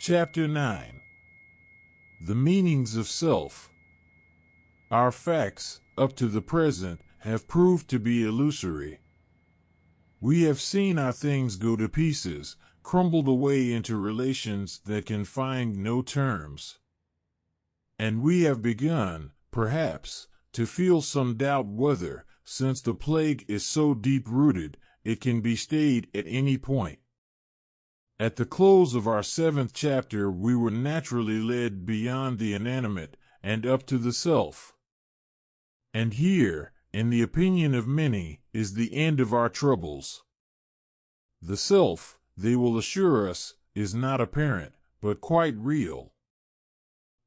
Chapter 9. The Meanings of Self. Our facts, up to the present, have proved to be illusory. We have seen our things go to pieces, crumbled away into relations that can find no terms. And we have begun, perhaps, to feel some doubt whether, since the plague is so deep-rooted, it can be stayed at any point. At the close of our 7th chapter, we were naturally led beyond the inanimate and up to the self. And here, in the opinion of many, is the end of our troubles. The self, they will assure us, is not apparent, but quite real.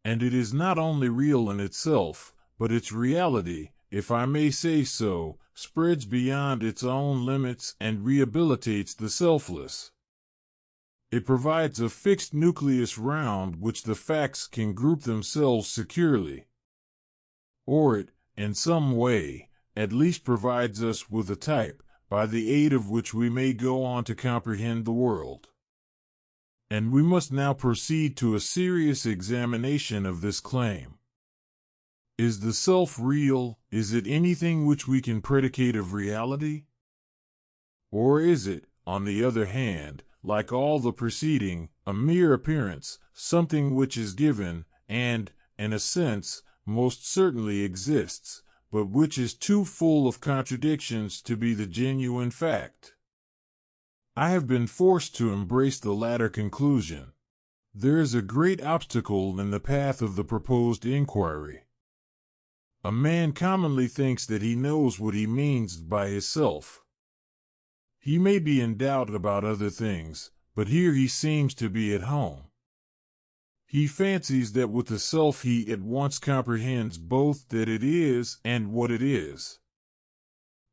And it is not only real in itself, but its reality, if I may say so, spreads beyond its own limits and rehabilitates the selfless. It provides a fixed nucleus round which the facts can group themselves securely. Or it, in some way, at least provides us with a type, by the aid of which we may go on to comprehend the world. And we must now proceed to a serious examination of this claim. Is the self real? Is it anything which we can predicate of reality? Or is it, on the other hand, like all the preceding, a mere appearance, something which is given, and, in a sense, most certainly exists, but which is too full of contradictions to be the genuine fact? I have been forced to embrace the latter conclusion. There is a great obstacle in the path of the proposed inquiry. A man commonly thinks that he knows what he means by his self. He may be in doubt about other things, but here he seems to be at home. He fancies that with the self he at once comprehends both that it is and what it is.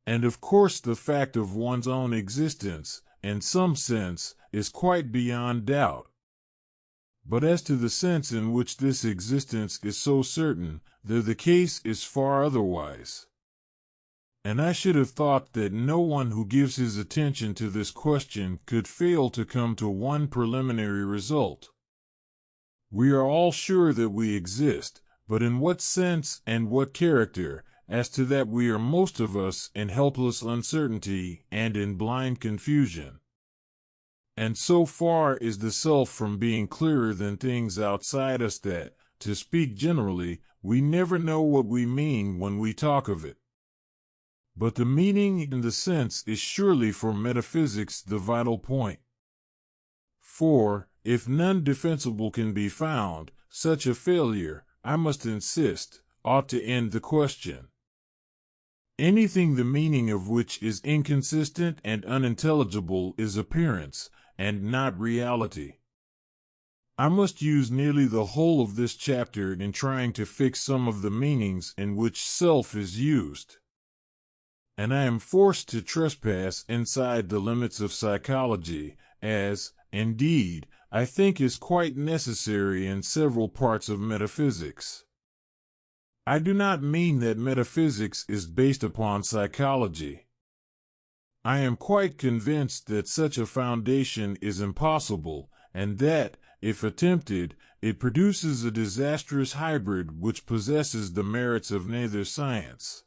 And of course the fact of one's own existence, in some sense, is quite beyond doubt. But as to the sense in which this existence is so certain, there the case is far otherwise. And I should have thought that no one who gives his attention to this question could fail to come to one preliminary result. We are all sure that we exist, but in what sense and what character? As to that we are most of us in helpless uncertainty and in blind confusion. And so far is the self from being clearer than things outside us that, to speak generally, we never know what we mean when we talk of it. But the meaning and the sense is surely for metaphysics the vital point. For, if none defensible can be found, such a failure, I must insist, ought to end the question. Anything the meaning of which is inconsistent and unintelligible is appearance, and not reality. I must use nearly the whole of this chapter in trying to fix some of the meanings in which self is used. And I am forced to trespass inside the limits of psychology, as, indeed, I think is quite necessary in several parts of metaphysics. I do not mean that metaphysics is based upon psychology. I am quite convinced that such a foundation is impossible, and that, if attempted, it produces a disastrous hybrid which possesses the merits of neither science.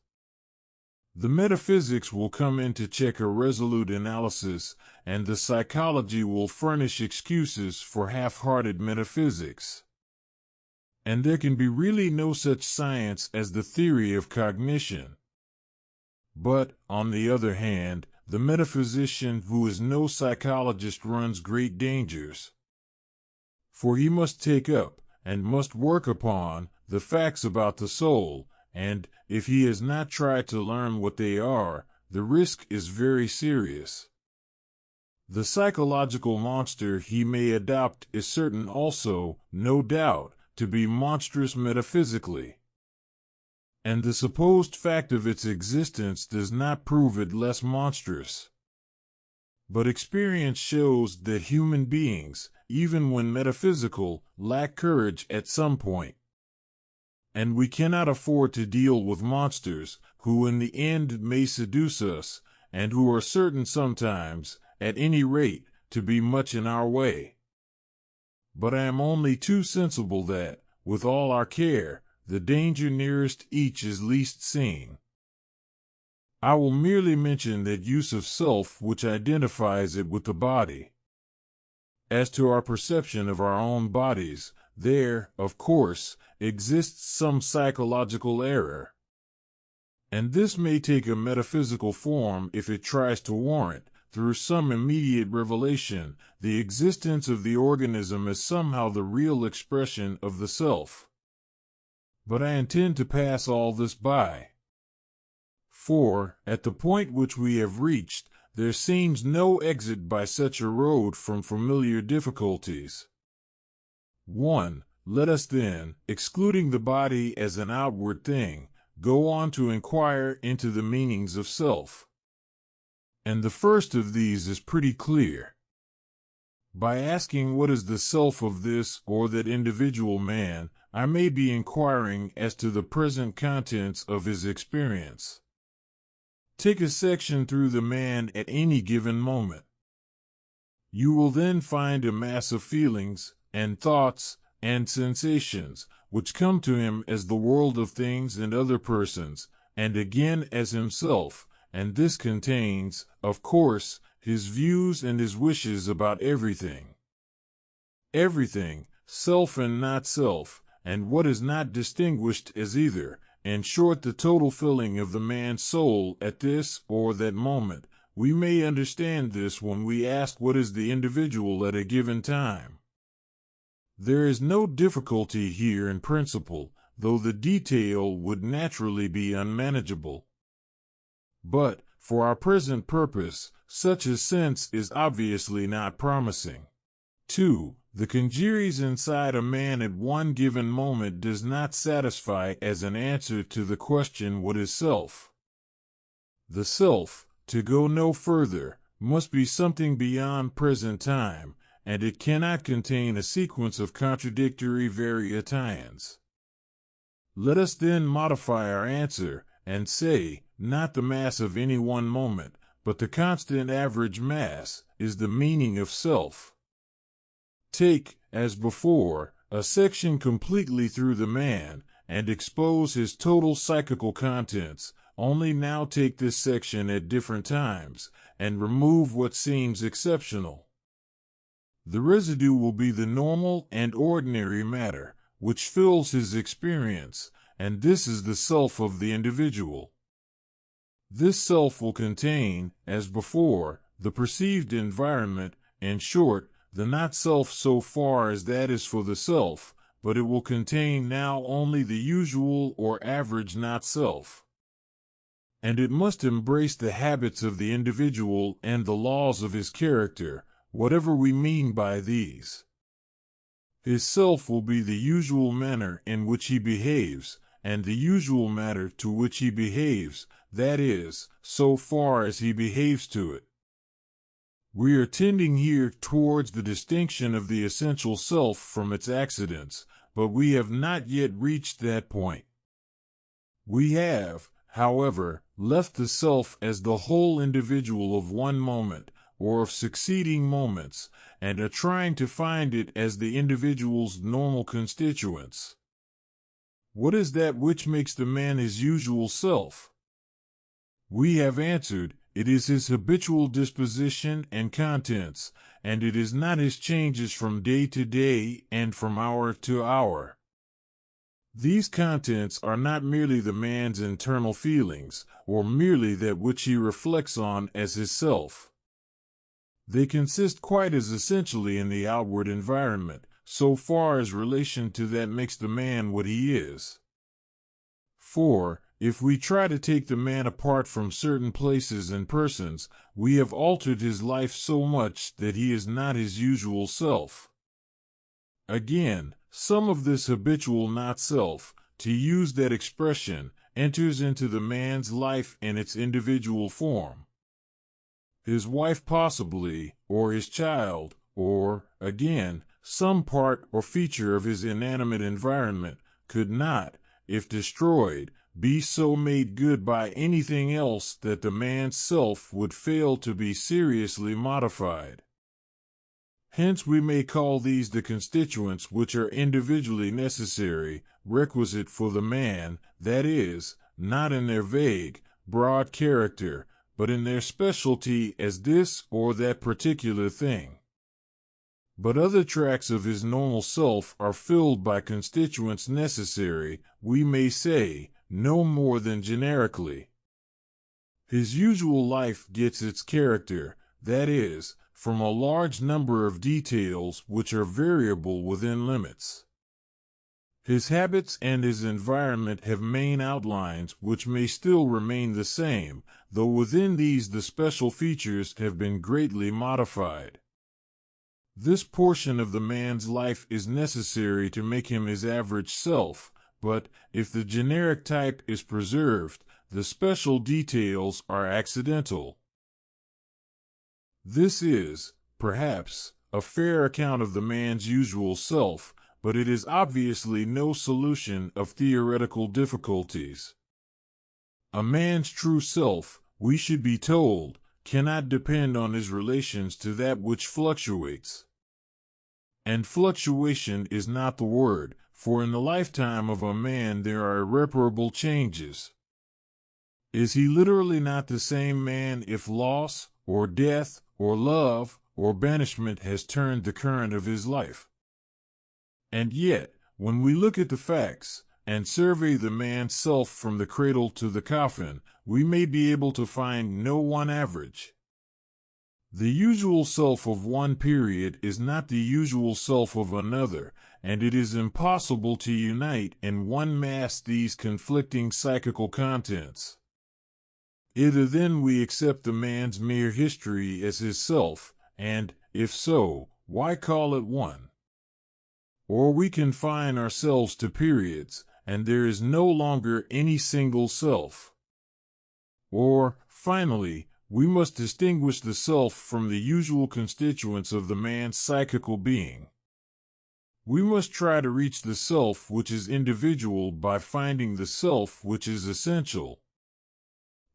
The metaphysics will come in to check a resolute analysis, and the psychology will furnish excuses for half-hearted metaphysics. And there can be really no such science as the theory of cognition. But, on the other hand, the metaphysician who is no psychologist runs great dangers. For he must take up, and must work upon, the facts about the soul, and, if he has not tried to learn what they are, the risk is very serious. The psychological monster he may adopt is certain also, no doubt, to be monstrous metaphysically. And the supposed fact of its existence does not prove it less monstrous. But experience shows that human beings, even when metaphysical, lack courage at some point. And we cannot afford to deal with monsters, who in the end may seduce us, and who are certain sometimes, at any rate, to be much in our way. but I am only too sensible that, with all our care, the danger nearest each is least seen. I will merely mention that use of self which identifies it with the body. As to our perception of our own bodies, there, of course, exists some psychological error. And this may take a metaphysical form if it tries to warrant, through some immediate revelation, the existence of the organism as somehow the real expression of the self. But I intend to pass all this by. For, at the point which we have reached, there seems no exit by such a road from familiar difficulties. 1. Let us then, excluding the body as an outward thing, go on to inquire into the meanings of self. And the first of these is pretty clear. By asking what is the self of this or that individual man, I may be inquiring as to the present contents of his experience. Take a section through the man at any given moment. You will then find a mass of feelings, and thoughts, and sensations, which come to him as the world of things and other persons, and again as himself, and this contains, of course, his views and his wishes about everything. Everything, self and not self, and what is not distinguished as either, in short the total filling of the man's soul at this or that moment. We may understand this when we ask what is the individual at a given time. There is no difficulty here in principle, though the detail would naturally be unmanageable. But, for our present purpose, such a sense is obviously not promising. 2. The congeries inside a man at one given moment does not satisfy as an answer to the question what is self. The self, to go no further, must be something beyond present time, and it cannot contain a sequence of contradictory variations. Let us then modify our answer, and say, not the mass of any one moment, but the constant average mass, is the meaning of self. Take, as before, a section completely through the man, and expose his total psychical contents, only now take this section at different times, and remove what seems exceptional. The residue will be the normal and ordinary matter, which fills his experience, and this is the self of the individual. This self will contain, as before, the perceived environment, in short, the not self so far as that is for the self, but it will contain now only the usual or average not self. And it must embrace the habits of the individual and the laws of his character, whatever we mean by these. His self will be the usual manner in which he behaves, and the usual matter to which he behaves, that is, so far as he behaves to it. We are tending here towards the distinction of the essential self from its accidents, but we have not yet reached that point. We have, however, left the self as the whole individual of one moment, or of succeeding moments, and are trying to find it as the individual's normal constituents. What is that which makes the man his usual self? We have answered, it is his habitual disposition and contents, and it is not his changes from day to day and from hour to hour. These contents are not merely the man's internal feelings, or merely that which he reflects on as his self. They consist quite as essentially in the outward environment, so far as relation to that makes the man what he is. For, if we try to take the man apart from certain places and persons, we have altered his life so much that he is not his usual self. Again, some of this habitual not self, to use that expression, enters into the man's life in its individual form. His wife possibly, or his child, or, again, some part or feature of his inanimate environment, could not, if destroyed, be so made good by anything else that the man's self would fail to be seriously modified. Hence we may call these the constituents which are individually necessary, requisite for the man, that is, not in their vague, broad character, but in their specialty as this or that particular thing. But other tracts of his normal self are filled by constituents necessary, we may say, no more than generically. His usual life gets its character, that is, from a large number of details which are variable within limits. His habits and his environment have main outlines which may still remain the same, though within these the special features have been greatly modified. This portion of the man's life is necessary to make him his average self, but, if the generic type is preserved, the special details are accidental. This is, perhaps, a fair account of the man's usual self, but it is obviously no solution of theoretical difficulties. A man's true self, we should be told, cannot depend on his relations to that which fluctuates. And fluctuation is not the word, for in the lifetime of a man there are irreparable changes. Is he literally not the same man if loss, or death, or love, or banishment has turned the current of his life? And yet, when we look at the facts, and survey the man's self from the cradle to the coffin, we may be able to find no one average. The usual self of one period is not the usual self of another, and it is impossible to unite in one mass these conflicting psychical contents. Either then we accept the man's mere history as his self, and, if so, why call it one? Or we confine ourselves to periods, and there is no longer any single self. Or, finally, we must distinguish the self from the usual constituents of the man's psychical being. We must try to reach the self which is individual by finding the self which is essential.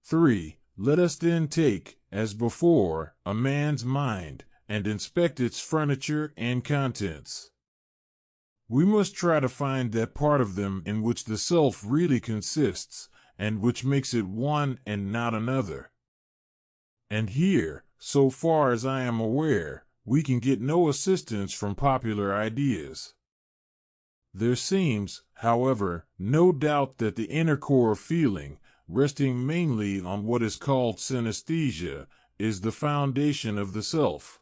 3. Let us then take, as before, a man's mind, and inspect its furniture and contents. We must try to find that part of them in which the self really consists, and which makes it one and not another. And here, so far as I am aware, we can get no assistance from popular ideas. There seems, however, no doubt that the inner core of feeling, resting mainly on what is called synesthesia, is the foundation of the self.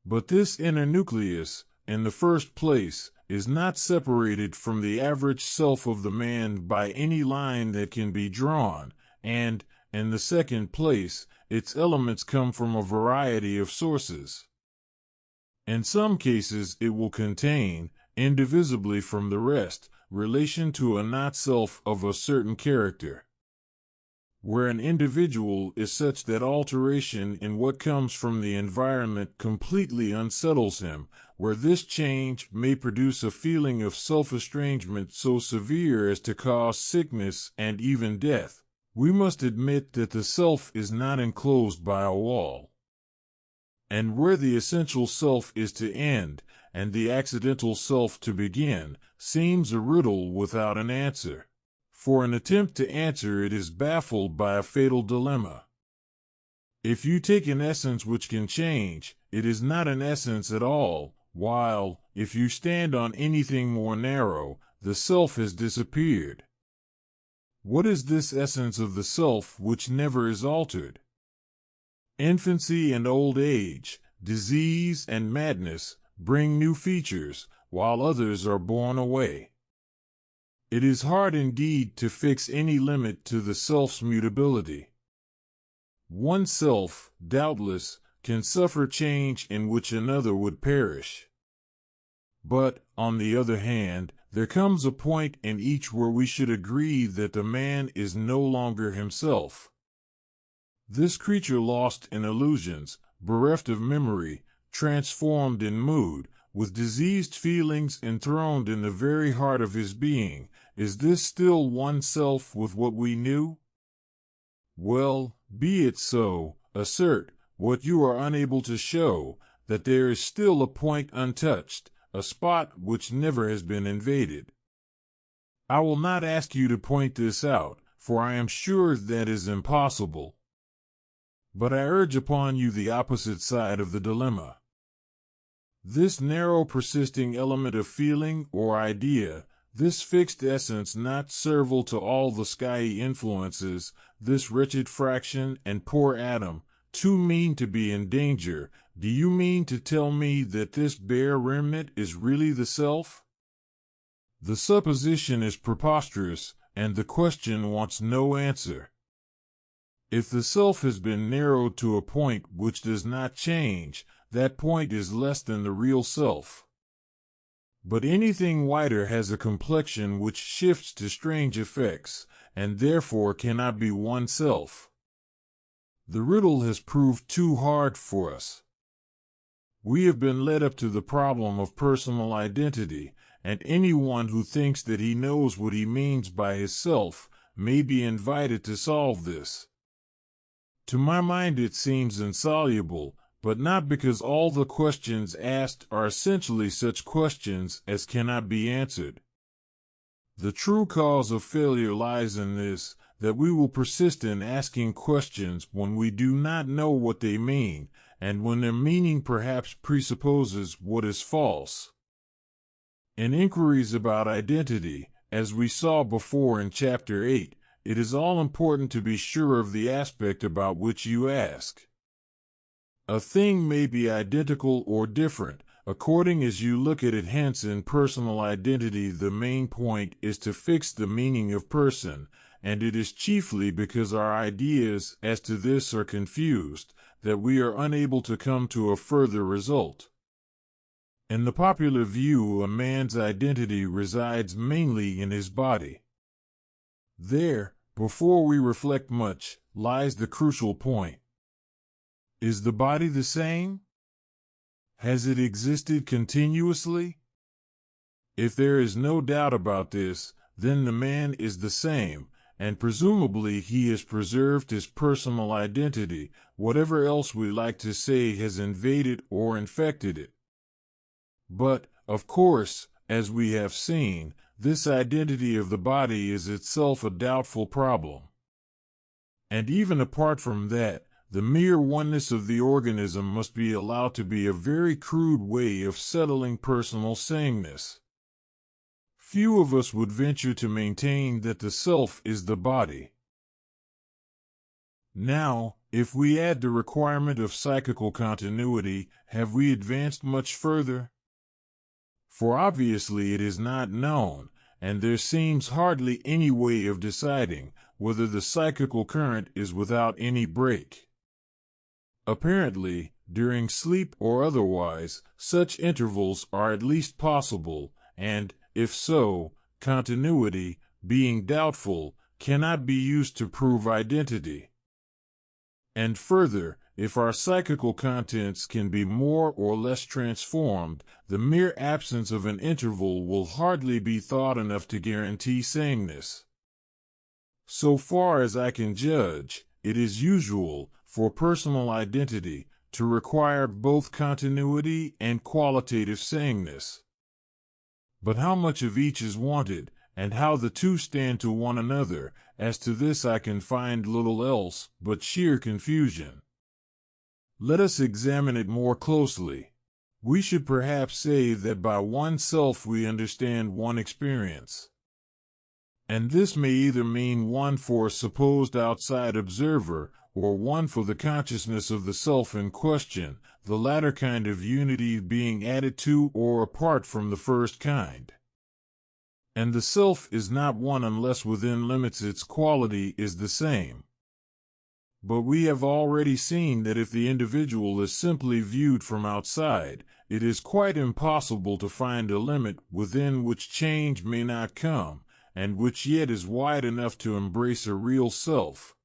But this inner nucleus, in the first place, is not separated from the average self of the man by any line that can be drawn, and, in the second place, its elements come from a variety of sources. In some cases it will contain, indivisibly from the rest, relation to a not-self of a certain character. Where an individual is such that alteration in what comes from the environment completely unsettles him, where this change may produce a feeling of self-estrangement so severe as to cause sickness and even death, we must admit that the self is not enclosed by a wall. And where the essential self is to end, and the accidental self to begin, seems a riddle without an answer. For an attempt to answer it is baffled by a fatal dilemma. If you take an essence which can change, it is not an essence at all, while, if you stand on anything more narrow, the self has disappeared. What is this essence of the self which never is altered? Infancy and old age, disease and madness, bring new features, while others are borne away. It is hard indeed to fix any limit to the self's mutability. One self, doubtless, can suffer change in which another would perish. But, on the other hand, there comes a point in each where we should agree that the man is no longer himself. This creature lost in illusions, bereft of memory, transformed in mood, with diseased feelings enthroned in the very heart of his being, is this still one self with what we knew? Well, be it so, assert what you are unable to show, that there is still a point untouched, a spot which never has been invaded. I will not ask you to point this out, for I am sure that is impossible. But I urge upon you the opposite side of the dilemma. This narrow persisting element of feeling or idea, this fixed essence not servile to all the skyey influences, this wretched fraction and poor atom, too mean to be in danger, do you mean to tell me that this bare remnant is really the self? The supposition is preposterous, and the question wants no answer. If the self has been narrowed to a point which does not change, that point is less than the real self. But anything wider has a complexion which shifts to strange effects, and therefore cannot be one self. The riddle has proved too hard for us. We have been led up to the problem of personal identity, and anyone who thinks that he knows what he means by his self may be invited to solve this. To my mind it seems insoluble, but not because all the questions asked are essentially such questions as cannot be answered. The true cause of failure lies in this, that we will persist in asking questions when we do not know what they mean, and when their meaning perhaps presupposes what is false. In inquiries about identity, as we saw before in Chapter 8, it is all important to be sure of the aspect about which you ask. A thing may be identical or different, according as you look at it. Hence, in personal identity the main point is to fix the meaning of person, and it is chiefly because our ideas as to this are confused that we are unable to come to a further result. In the popular view, a man's identity resides mainly in his body. There, before we reflect much, lies the crucial point. Is the body the same? Has it existed continuously? If there is no doubt about this, then the man is the same, and presumably he has preserved his personal identity. Whatever else we like to say has invaded or infected it. But, of course, as we have seen, this identity of the body is itself a doubtful problem. And even apart from that, the mere oneness of the organism must be allowed to be a very crude way of settling personal sameness. Few of us would venture to maintain that the self is the body. Now, if we add the requirement of psychical continuity, have we advanced much further? For obviously it is not known, and there seems hardly any way of deciding whether the psychical current is without any break. Apparently, during sleep or otherwise, such intervals are at least possible, and, if so, continuity, being doubtful, cannot be used to prove identity. And further, if our psychical contents can be more or less transformed, the mere absence of an interval will hardly be thought enough to guarantee sameness. So far as I can judge, it is usual, for personal identity, to require both continuity and qualitative sameness. But how much of each is wanted, and how the two stand to one another, as to this I can find little else but sheer confusion. Let us examine it more closely. We should perhaps say that by one self we understand one experience. And this may either mean one for a supposed outside observer, or one for the consciousness of the self in question, the latter kind of unity being added to or apart from the first kind. And the self is not one unless within limits its quality is the same. But we have already seen that if the individual is simply viewed from outside, it is quite impossible to find a limit within which change may not come, and which yet is wide enough to embrace a real self.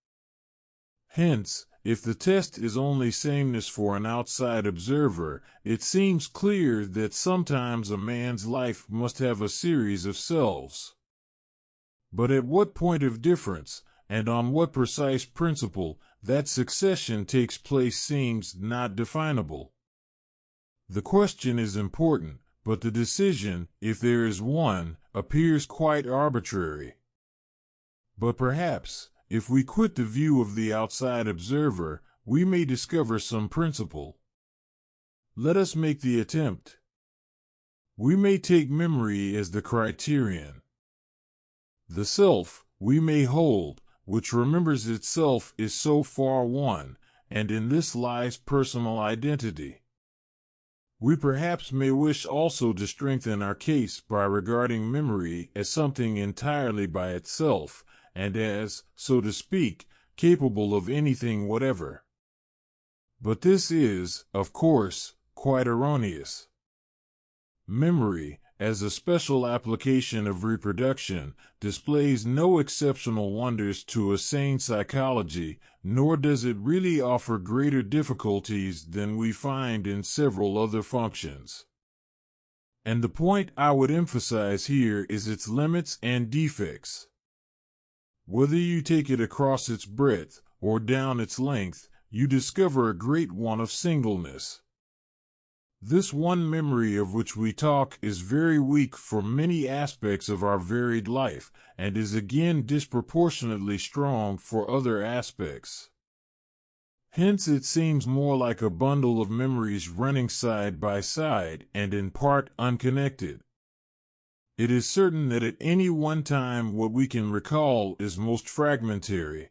Hence, if the test is only sameness for an outside observer, it seems clear that sometimes a man's life must have a series of selves. But at what point of difference, and on what precise principle, that succession takes place seems not definable. The question is important, but the decision, if there is one, appears quite arbitrary. But perhaps, if we quit the view of the outside observer, we may discover some principle. Let us make the attempt. We may take memory as the criterion. The self, we may hold, which remembers itself is so far one, and in this lies personal identity. We perhaps may wish also to strengthen our case by regarding memory as something entirely by itself, and as, so to speak, capable of anything whatever. But this is, of course, quite erroneous. Memory, as a special application of reproduction, displays no exceptional wonders to a sane psychology, nor does it really offer greater difficulties than we find in several other functions. And the point I would emphasize here is its limits and defects. Whether you take it across its breadth or down its length, you discover a great want of singleness. This one memory of which we talk is very weak for many aspects of our varied life, and is again disproportionately strong for other aspects. Hence it seems more like a bundle of memories running side by side and in part unconnected. It is certain that at any one time what we can recall is most fragmentary.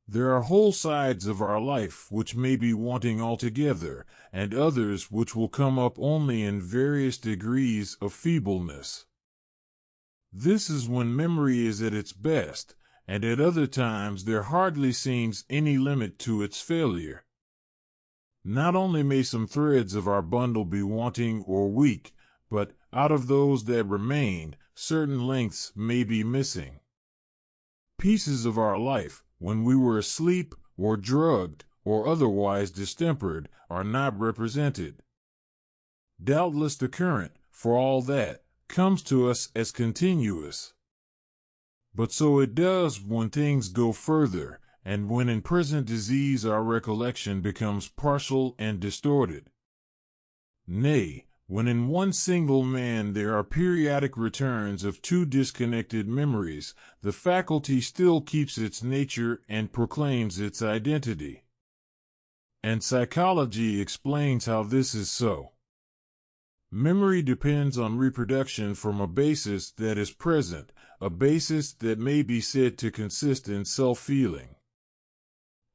There are whole sides of our life which may be wanting altogether, and others which will come up only in various degrees of feebleness. This is when memory is at its best, and at other times there hardly seems any limit to its failure. Not only may some threads of our bundle be wanting or weak, but, out of those that remain, certain lengths may be missing. Pieces of our life, when we were asleep, or drugged, or otherwise distempered, are not represented. Doubtless the current, for all that, comes to us as continuous. But so it does when things go further, and when in present disease our recollection becomes partial and distorted. Nay, when in one single man there are periodic returns of two disconnected memories, the faculty still keeps its nature and proclaims its identity. And psychology explains how this is so. Memory depends on reproduction from a basis that is present, a basis that may be said to consist in self-feeling.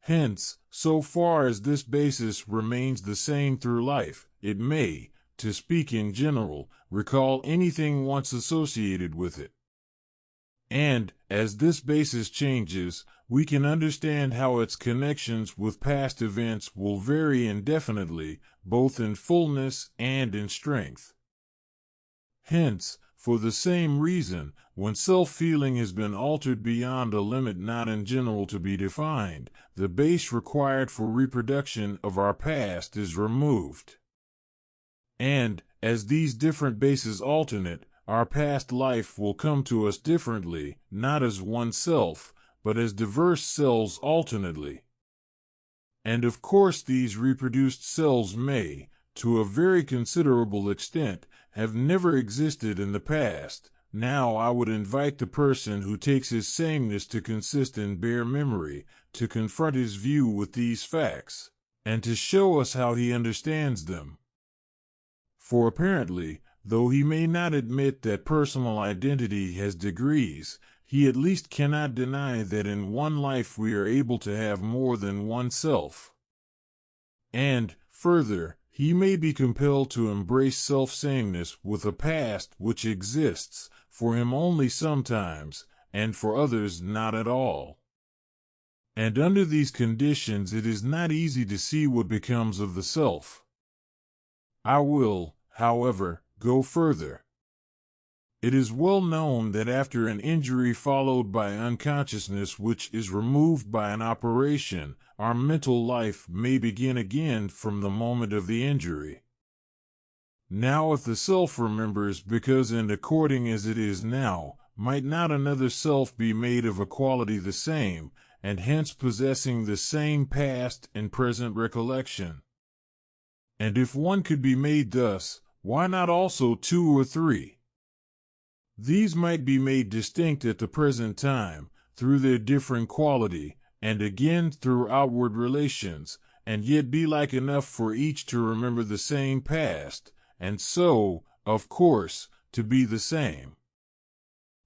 Hence, so far as this basis remains the same through life, it may, to speak in general, recall anything once associated with it. And, as this basis changes, we can understand how its connections with past events will vary indefinitely, both in fullness and in strength. Hence, for the same reason, when self-feeling has been altered beyond a limit not in general to be defined, the base required for reproduction of our past is removed. And, as these different bases alternate, our past life will come to us differently, not as one self, but as diverse cells alternately. And of course these reproduced cells may, to a very considerable extent, have never existed in the past. Now I would invite the person who takes his sameness to consist in bare memory, to confront his view with these facts, and to show us how he understands them. For apparently, though he may not admit that personal identity has degrees, he at least cannot deny that in one life we are able to have more than one self. And, further, he may be compelled to embrace self-sameness with a past which exists, for him only sometimes, and for others not at all. And under these conditions it is not easy to see what becomes of the self. I will, however, go further. It is well known that after an injury followed by unconsciousness which is removed by an operation, our mental life may begin again from the moment of the injury. Now if the self remembers because and according as it is now, might not another self be made of a quality the same, and hence possessing the same past and present recollection? And if one could be made thus, why not also two or three? These might be made distinct at the present time, through their different quality, and again through outward relations, and yet be like enough for each to remember the same past, and so, of course, to be the same.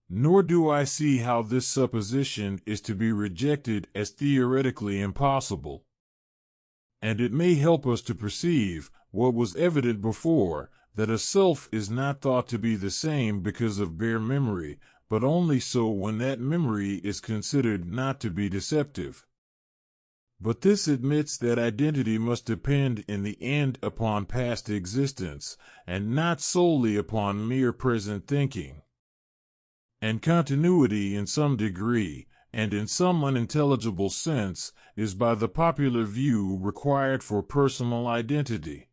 Nor do I see how this supposition is to be rejected as theoretically impossible. And it may help us to perceive, what was evident before, that a self is not thought to be the same because of bare memory, but only so when that memory is considered not to be deceptive. But this admits that identity must depend in the end upon past existence, and not solely upon mere present thinking. And continuity in some degree, and in some unintelligible sense, is by the popular view required for personal identity.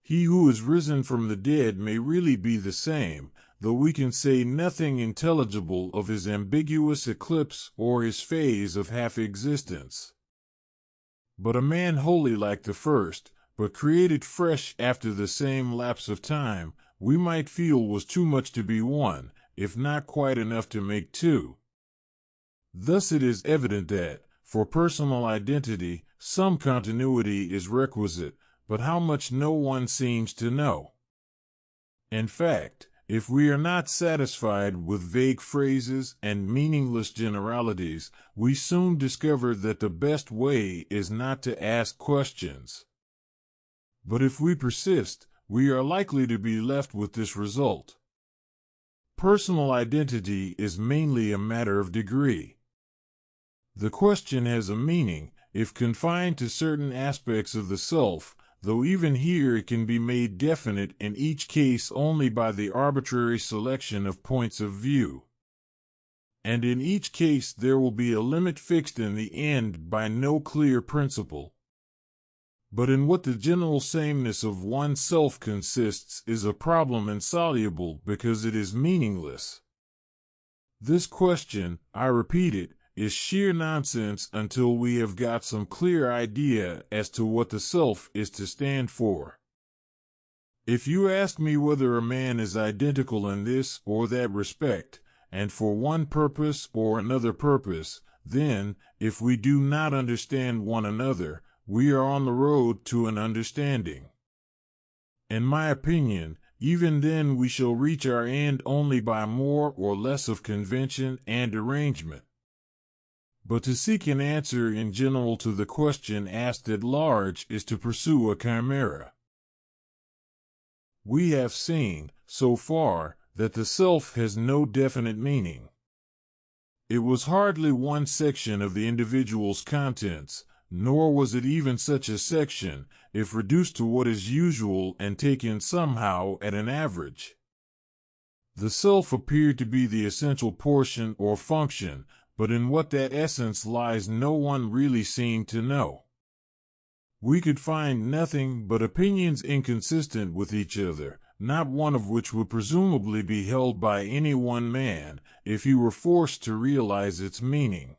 He who is risen from the dead may really be the same, though we can say nothing intelligible of his ambiguous eclipse or his phase of half-existence. But a man wholly like the first, but created fresh after the same lapse of time, we might feel was too much to be one, if not quite enough to make two. Thus it is evident that, for personal identity, some continuity is requisite, but how much no one seems to know. In fact, if we are not satisfied with vague phrases and meaningless generalities, we soon discover that the best way is not to ask questions. But if we persist, we are likely to be left with this result. Personal identity is mainly a matter of degree. The question has a meaning, if confined to certain aspects of the self, though even here it can be made definite in each case only by the arbitrary selection of points of view. And in each case there will be a limit fixed in the end by no clear principle. But in what the general sameness of one's self consists is a problem insoluble because it is meaningless. This question, I repeat it, is sheer nonsense until we have got some clear idea as to what the self is to stand for. If you ask me whether a man is identical in this or that respect, and for one purpose or another purpose, then, if we do not understand one another, we are on the road to an understanding. In my opinion, even then we shall reach our end only by more or less of convention and arrangement. But to seek an answer in general to the question asked at large is to pursue a chimera. We have seen, so far, that the self has no definite meaning. It was hardly one section of the individual's contents, nor was it even such a section, if reduced to what is usual and taken somehow at an average. The self appeared to be the essential portion or function, but in what that essence lies no one really seemed to know. We could find nothing but opinions inconsistent with each other, not one of which would presumably be held by any one man, if he were forced to realize its meaning.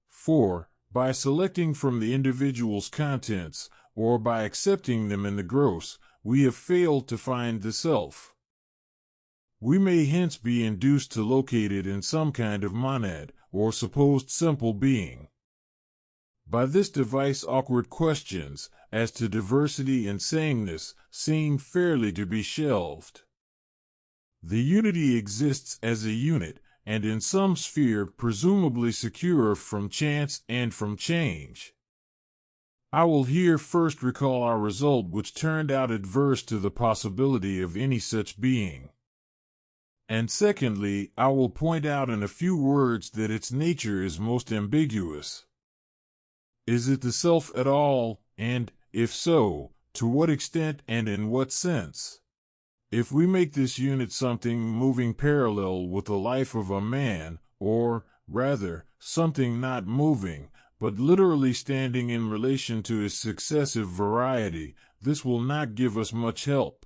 For, by selecting from the individual's contents, or by accepting them in the gross, we have failed to find the self. We may hence be induced to locate it in some kind of monad, or supposed simple being. By this device awkward questions, as to diversity and sameness, seem fairly to be shelved. The unity exists as a unit, and in some sphere presumably secure from chance and from change. I will here first recall our result which turned out adverse to the possibility of any such being. And secondly, I will point out in a few words that its nature is most ambiguous. Is it the self at all, and, if so, to what extent and in what sense? If we make this unit something moving parallel with the life of a man, or, rather, something not moving, but literally standing in relation to his successive variety, this will not give us much help.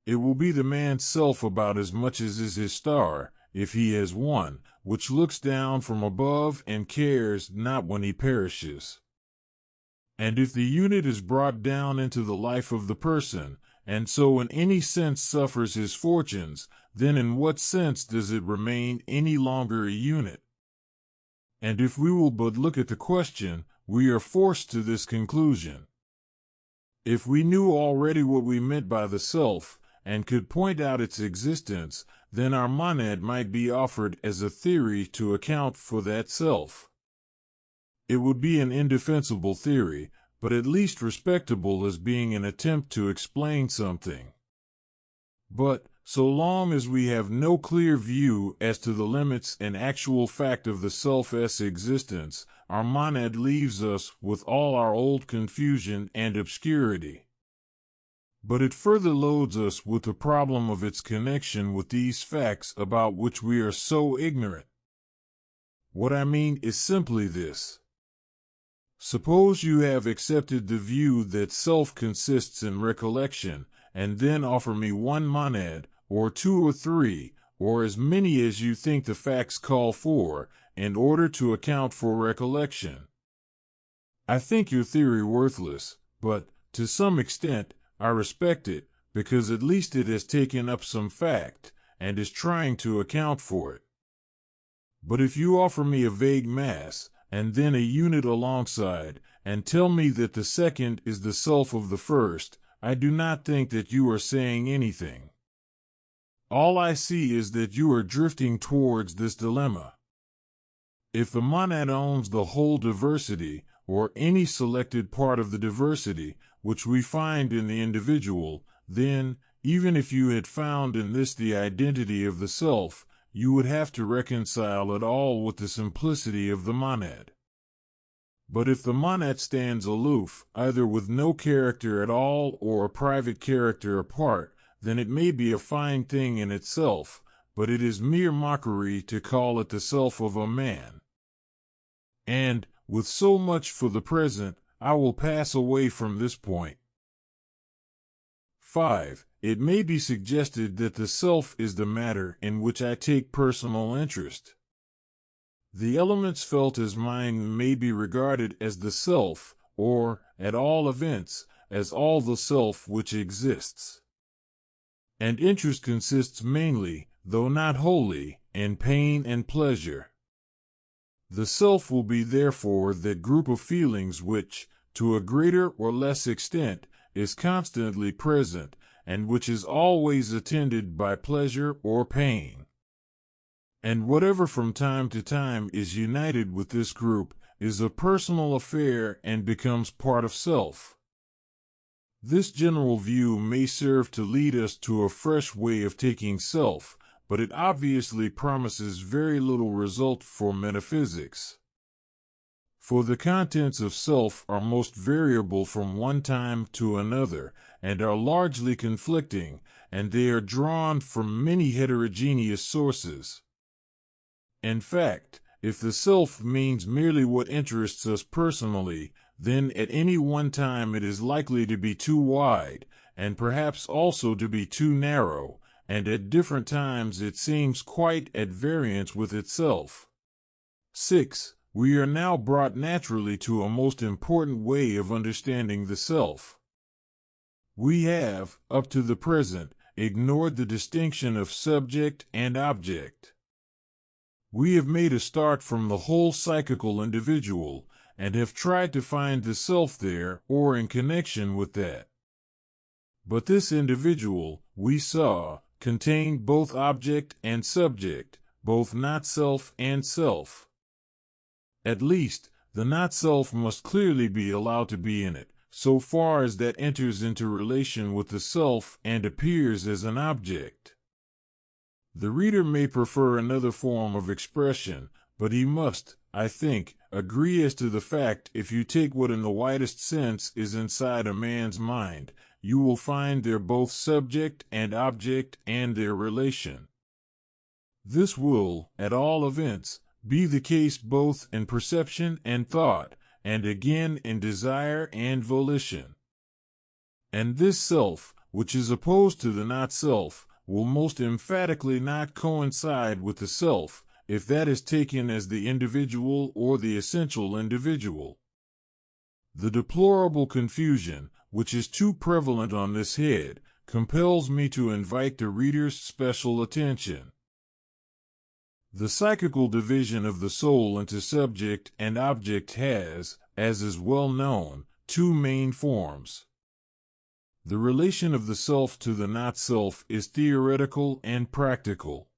It will be the man's self about as much as is his star, if he has one, which looks down from above and cares not when he perishes. And if the unit is brought down into the life of the person, and so in any sense suffers his fortunes, then in what sense does it remain any longer a unit? And if we will but look at the question, we are forced to this conclusion. If we knew already what we meant by the self, and could point out its existence, then our monad might be offered as a theory to account for that self. It would be an indefensible theory, but at least respectable as being an attempt to explain something. But, so long as we have no clear view as to the limits and actual fact of the self's existence, our monad leaves us with all our old confusion and obscurity. But it further loads us with the problem of its connection with these facts about which we are so ignorant. What I mean is simply this. Suppose you have accepted the view that self consists in recollection, and then offer me one monad, or two or three, or as many as you think the facts call for, in order to account for recollection. I think your theory worthless, but, to some extent, I respect it, because at least it has taken up some fact, and is trying to account for it. But if you offer me a vague mass, and then a unit alongside, and tell me that the second is the self of the first, I do not think that you are saying anything. All I see is that you are drifting towards this dilemma. If the monad owns the whole diversity, or any selected part of the diversity, which we find in the individual, then, even if you had found in this the identity of the self, you would have to reconcile it all with the simplicity of the monad. But if the monad stands aloof, either with no character at all or a private character apart, then it may be a fine thing in itself, but it is mere mockery to call it the self of a man. And, with so much for the present, I will pass away from this point. 5. It may be suggested that the self is the matter in which I take personal interest. The elements felt as mine may be regarded as the self, or, at all events, as all the self which exists. And interest consists mainly, though not wholly, in pain and pleasure. The self will be therefore that group of feelings which, to a greater or less extent, is constantly present, and which is always attended by pleasure or pain. And whatever from time to time is united with this group is a personal affair and becomes part of self. This general view may serve to lead us to a fresh way of taking self, but it obviously promises very little result for metaphysics. For the contents of self are most variable from one time to another, and are largely conflicting, and they are drawn from many heterogeneous sources. In fact, if the self means merely what interests us personally, then at any one time it is likely to be too wide, and perhaps also to be too narrow, and at different times it seems quite at variance with itself. 6. We are now brought naturally to a most important way of understanding the self. We have, up to the present, ignored the distinction of subject and object. We have made a start from the whole psychical individual, and have tried to find the self there or in connection with that. But this individual, we saw, contained both object and subject, both not-self and self. At least, the not-self must clearly be allowed to be in it, so far as that enters into relation with the self and appears as an object. The reader may prefer another form of expression, but he must, I think, agree as to the fact if you take what in the widest sense is inside a man's mind, you will find there both subject and object and their relation. This will, at all events, be the case both in perception and thought, and again in desire and volition. And this self, which is opposed to the not-self, will most emphatically not coincide with the self, if that is taken as the individual or the essential individual. The deplorable confusion, which is too prevalent on this head, compels me to invite the reader's special attention. The psychical division of the soul into subject and object has, as is well known, two main forms. The relation of the self to the not-self is theoretical and practical.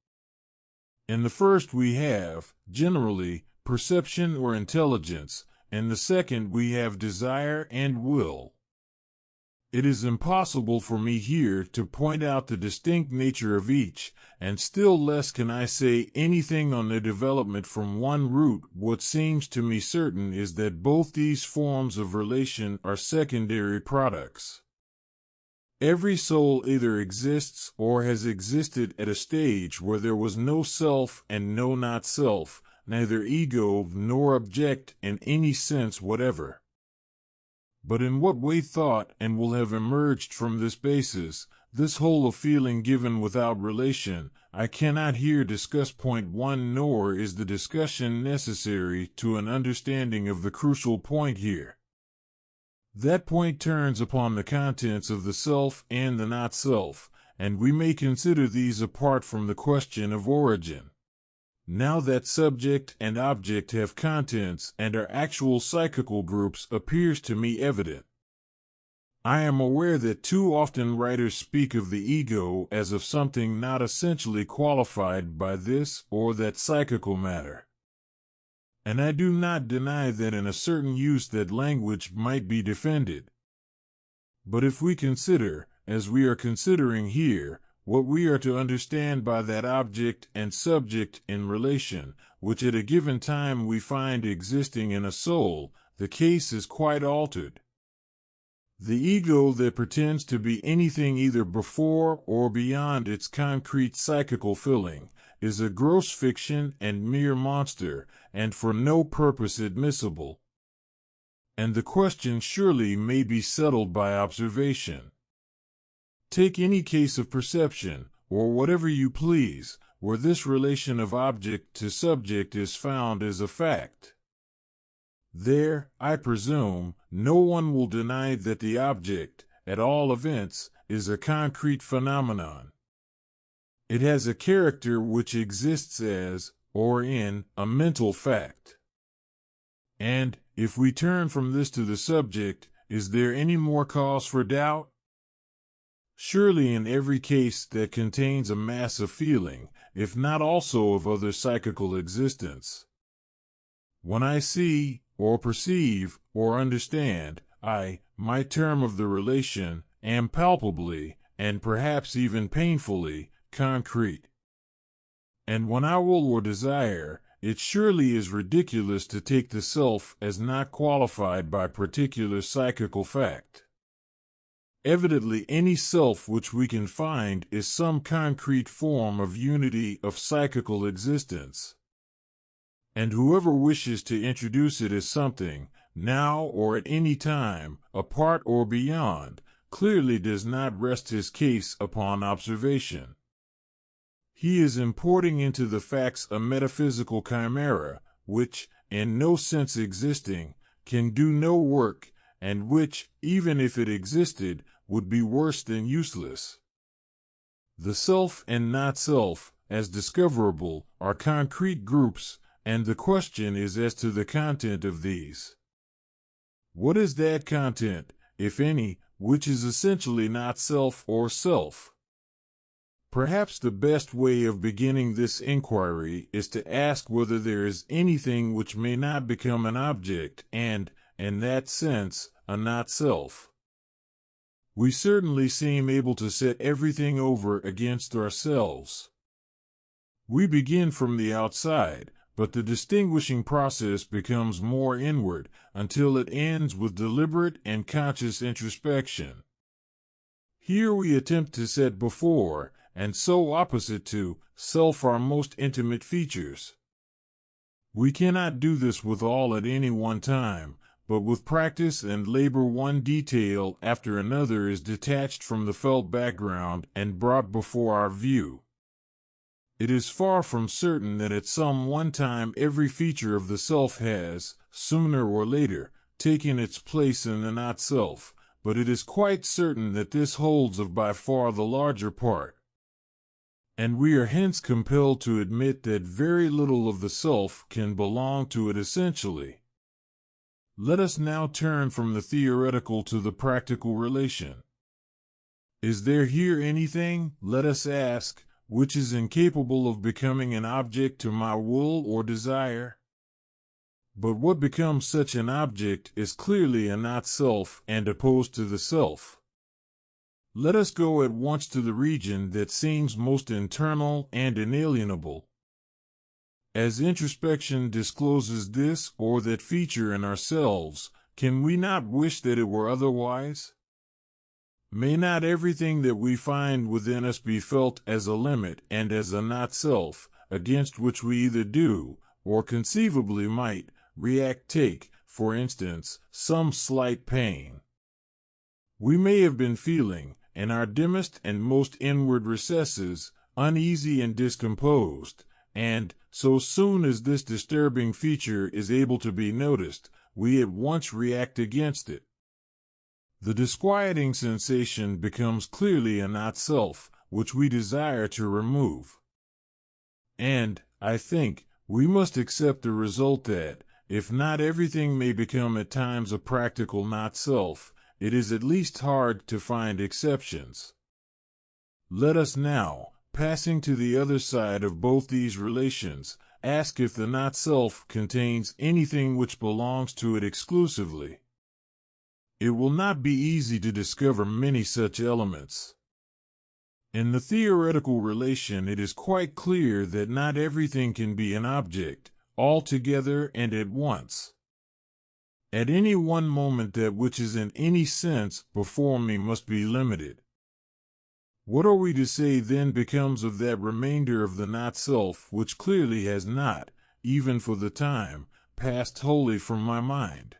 In the first we have, generally, perception or intelligence, in the second we have desire and will. It is impossible for me here to point out the distinct nature of each, and still less can I say anything on their development from one root. What seems to me certain is that both these forms of relation are secondary products. Every soul either exists or has existed at a stage where there was no self and no not-self, neither ego nor object in any sense whatever. But in what way thought and will have emerged from this basis, this whole of feeling given without relation, I cannot here discuss. Point 1. Nor is the discussion necessary to an understanding of the crucial point here. That point turns upon the contents of the self and the not-self, and we may consider these apart from the question of origin. Now that subject and object have contents and are actual psychical groups appears to me evident. I am aware that too often writers speak of the ego as of something not essentially qualified by this or that psychical matter. And I do not deny that in a certain use that language might be defended. But if we consider, as we are considering here, what we are to understand by that object and subject in relation, which at a given time we find existing in a soul, the case is quite altered. The ego that pretends to be anything either before or beyond its concrete psychical filling is a gross fiction and mere monster, and for no purpose admissible. And the question surely may be settled by observation. Take any case of perception, or whatever you please, where this relation of object to subject is found as a fact. There, I presume, no one will deny that the object, at all events, is a concrete phenomenon. It has a character which exists as, or in, a mental fact. And, if we turn from this to the subject, is there any more cause for doubt? Surely in every case that contains a mass of feeling, if not also of other psychical existence. When I see, or perceive, or understand, my term of the relation, am palpably, and perhaps even painfully, concrete. And when I will or desire, it surely is ridiculous to take the self as not qualified by particular psychical fact. Evidently any self which we can find is some concrete form of unity of psychical existence. And whoever wishes to introduce it as something, now or at any time, apart or beyond, clearly does not rest his case upon observation. He is importing into the facts a metaphysical chimera, which, in no sense existing, can do no work, and which, even if it existed, would be worse than useless. The self and not-self, as discoverable, are concrete groups, and the question is as to the content of these. What is that content, if any, which is essentially not self or self? Perhaps the best way of beginning this inquiry is to ask whether there is anything which may not become an object and, in that sense, a not-self. We certainly seem able to set everything over against ourselves. We begin from the outside, but the distinguishing process becomes more inward until it ends with deliberate and conscious introspection. Here we attempt to set before, and so opposite to, self our most intimate features. We cannot do this with all at any one time, but with practice and labor one detail after another is detached from the felt background and brought before our view. It is far from certain that at some one time every feature of the self has, sooner or later, taking its place in the not-self, but it is quite certain that this holds of by far the larger part. And we are hence compelled to admit that very little of the self can belong to it essentially. Let us now turn from the theoretical to the practical relation. Is there here anything, let us ask, which is incapable of becoming an object to my will or desire? But what becomes such an object is clearly a not-self and opposed to the self. Let us go at once to the region that seems most internal and inalienable. As introspection discloses this or that feature in ourselves, can we not wish that it were otherwise? May not everything that we find within us be felt as a limit and as a not-self, against which we either do, or conceivably might, take, for instance, some slight pain? We may have been feeling, in our dimmest and most inward recesses, uneasy and discomposed, and, so soon as this disturbing feature is able to be noticed, we at once react against it. The disquieting sensation becomes clearly a not-self, which we desire to remove. And, I think, we must accept the result that, if not everything may become at times a practical not-self, it is at least hard to find exceptions. Let us now, passing to the other side of both these relations, ask if the not-self contains anything which belongs to it exclusively. It will not be easy to discover many such elements. In the theoretical relation, it is quite clear that not everything can be an object, altogether and at once. At any one moment that which is in any sense before me must be limited. What are we to say then becomes of that remainder of the not-self which clearly has not, even for the time, passed wholly from my mind?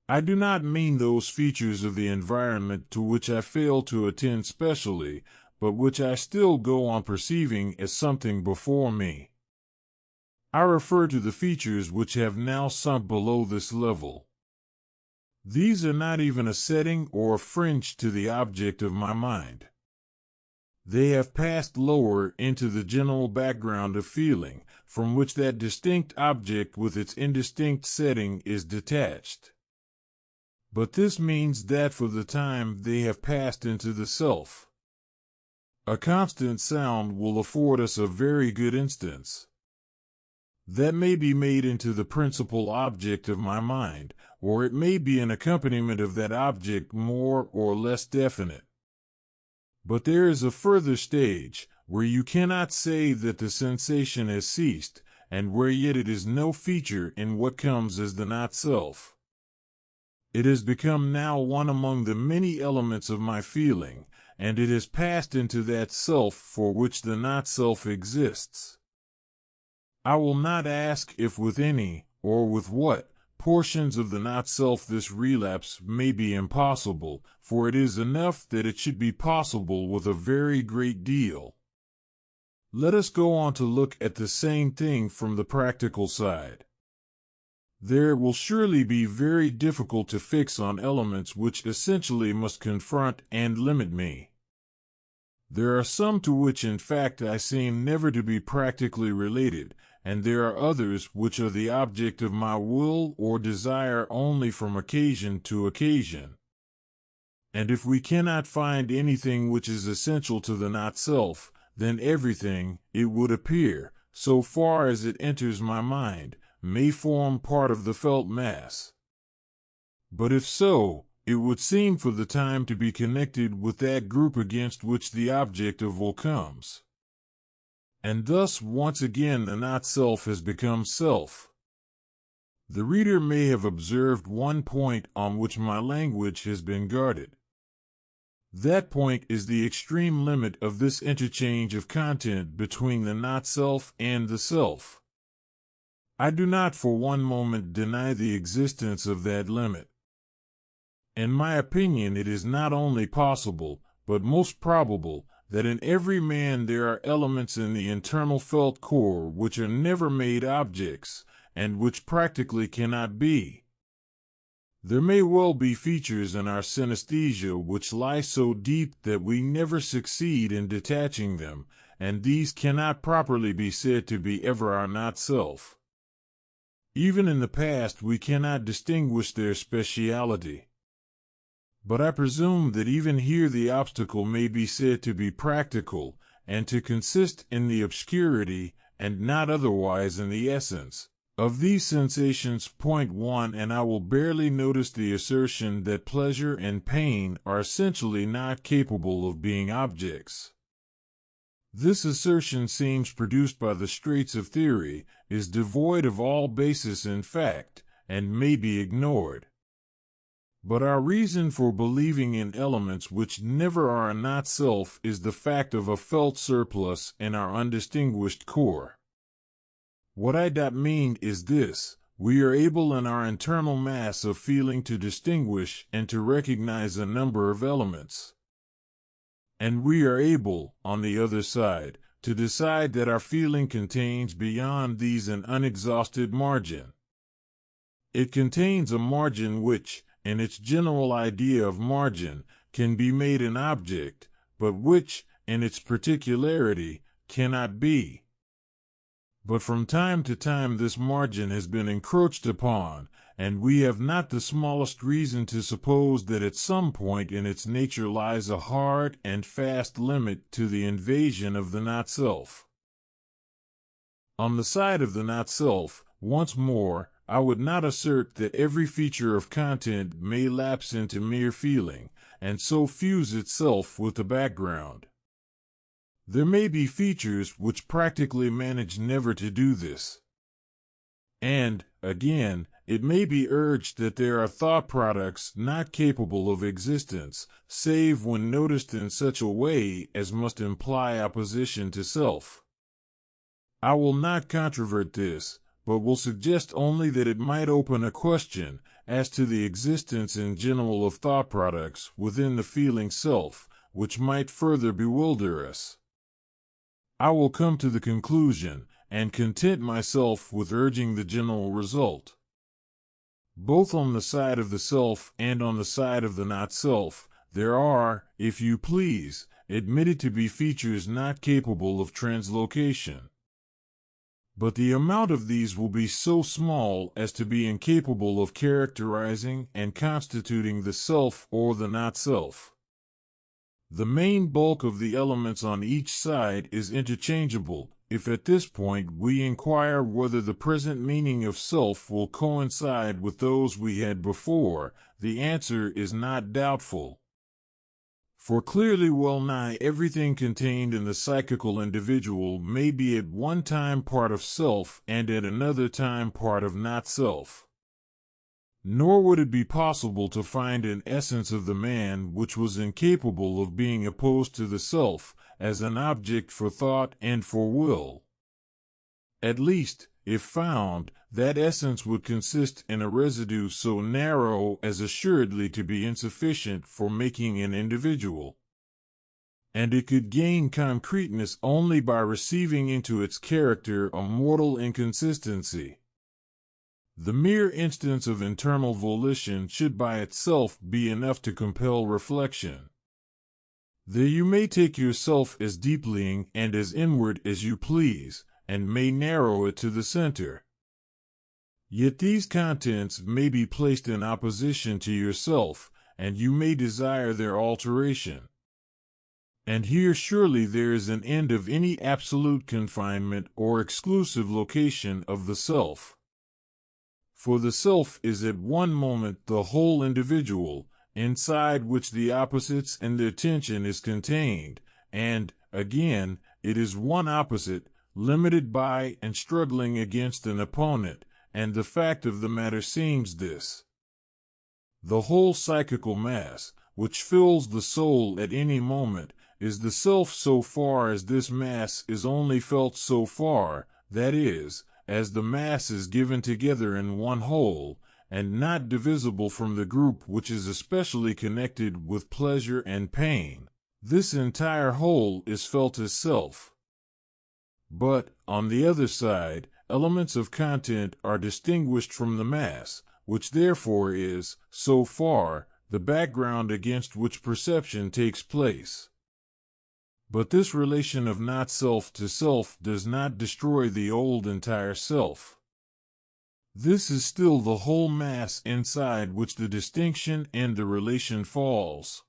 I do not mean those features of the environment to which I fail to attend specially, but which I still go on perceiving as something before me. I refer to the features which have now sunk below this level. These are not even a setting or a fringe to the object of my mind. They have passed lower into the general background of feeling, from which that distinct object with its indistinct setting is detached. But this means that for the time they have passed into the self. A constant sound will afford us a very good instance. That may be made into the principal object of my mind, or it may be an accompaniment of that object more or less definite. But there is a further stage, where you cannot say that the sensation has ceased, and where yet it is no feature in what comes as the not-self. It has become now one among the many elements of my feeling, and it has passed into that self for which the not-self exists. I will not ask if with any, or with what, portions of the not-self this relapse may be impossible, for it is enough that it should be possible with a very great deal. Let us go on to look at the same thing from the practical side. There will surely be very difficult to fix on elements which essentially must confront and limit me. There are some to which in fact I seem never to be practically related, and there are others which are the object of my will or desire only from occasion to occasion. And if we cannot find anything which is essential to the not-self, then everything, it would appear, so far as it enters my mind, may form part of the felt mass. But if so, it would seem for the time to be connected with that group against which the object of will comes. And thus once again the not-self has become self. The reader may have observed one point on which my language has been guarded. That point is the extreme limit of this interchange of content between the not-self and the self. I do not for one moment deny the existence of that limit. In my opinion, it is not only possible, but most probable, that in every man there are elements in the internal felt core which are never made objects, and which practically cannot be. There may well be features in our synesthesia which lie so deep that we never succeed in detaching them, and these cannot properly be said to be ever our not-self. Even in the past we cannot distinguish their speciality. But I presume that even here the obstacle may be said to be practical, and to consist in the obscurity, and not otherwise in the essence, of these sensations. Point 1. And I will barely notice the assertion that pleasure and pain are essentially not capable of being objects. This assertion seems produced by the straits of theory, is devoid of all basis in fact, and may be ignored. But our reason for believing in elements which never are a not-self is the fact of a felt surplus in our undistinguished core. What I mean is this: we are able in our internal mass of feeling to distinguish and to recognize a number of elements. And we are able, on the other side, to decide that our feeling contains beyond these an unexhausted margin. It contains a margin which, in its general idea of margin, can be made an object, but which, in its particularity, cannot be. But from time to time this margin has been encroached upon, and we have not the smallest reason to suppose that at some point in its nature lies a hard and fast limit to the invasion of the not-self. On the side of the not-self, once more, I would not assert that every feature of content may lapse into mere feeling, and so fuse itself with the background. There may be features which practically manage never to do this. And, again, it may be urged that there are thought products not capable of existence, save when noticed in such a way as must imply opposition to self. I will not controvert this, but will suggest only that it might open a question as to the existence in general of thought products within the feeling self, which might further bewilder us. I will come to the conclusion, and content myself with urging the general result. Both on the side of the self and on the side of the not-self, there are, if you please, admitted to be features not capable of translocation. But the amount of these will be so small as to be incapable of characterizing and constituting the self or the not-self. The main bulk of the elements on each side is interchangeable. If at this point we inquire whether the present meaning of self will coincide with those we had before, the answer is not doubtful. For clearly well nigh everything contained in the psychical individual may be at one time part of self and at another time part of not-self. Nor would it be possible to find an essence of the man which was incapable of being opposed to the self as an object for thought and for will. At least, if found, that essence would consist in a residue so narrow as assuredly to be insufficient for making an individual. And it could gain concreteness only by receiving into its character a mortal inconsistency. The mere instance of internal volition should by itself be enough to compel reflection. There you may take yourself as deeplying and as inward as you please, and may narrow it to the center. Yet these contents may be placed in opposition to yourself, and you may desire their alteration. And here surely there is an end of any absolute confinement or exclusive location of the self. For the self is at one moment the whole individual, inside which the opposites and their tension is contained, and, again, it is one opposite, limited by and struggling against an opponent, and the fact of the matter seems this: the whole psychical mass, which fills the soul at any moment, is the self so far as this mass is only felt so far, that is, as the mass is given together in one whole, and not divisible from the group which is especially connected with pleasure and pain. This entire whole is felt as self. But, on the other side, elements of content are distinguished from the mass, which therefore is, so far, the background against which perception takes place. But this relation of not self to self does not destroy the old entire self. This is still the whole mass inside which the distinction and the relation falls.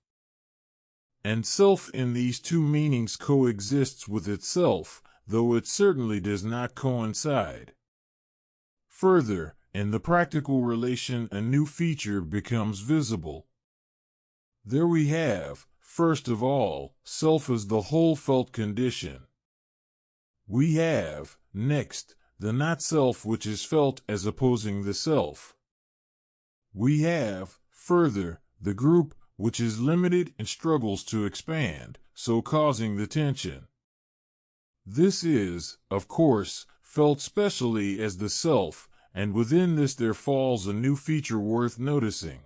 And self in these two meanings coexists with itself, though it certainly does not coincide. Further, in the practical relation a new feature becomes visible. There we have, first of all, self as the whole felt condition. We have, next, the not-self which is felt as opposing the self. We have, further, the group which is limited and struggles to expand, so causing the tension. This is, of course, felt specially as the self, and within this there falls a new feature worth noticing.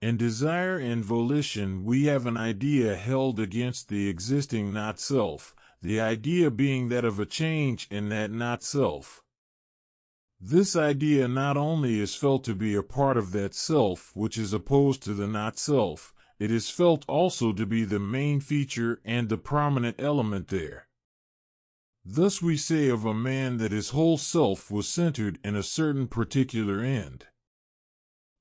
In desire and volition we have an idea held against the existing not-self, the idea being that of a change in that not-self. This idea not only is felt to be a part of that self which is opposed to the not-self, it is felt also to be the main feature and the prominent element there. Thus we say of a man that his whole self was centered in a certain particular end.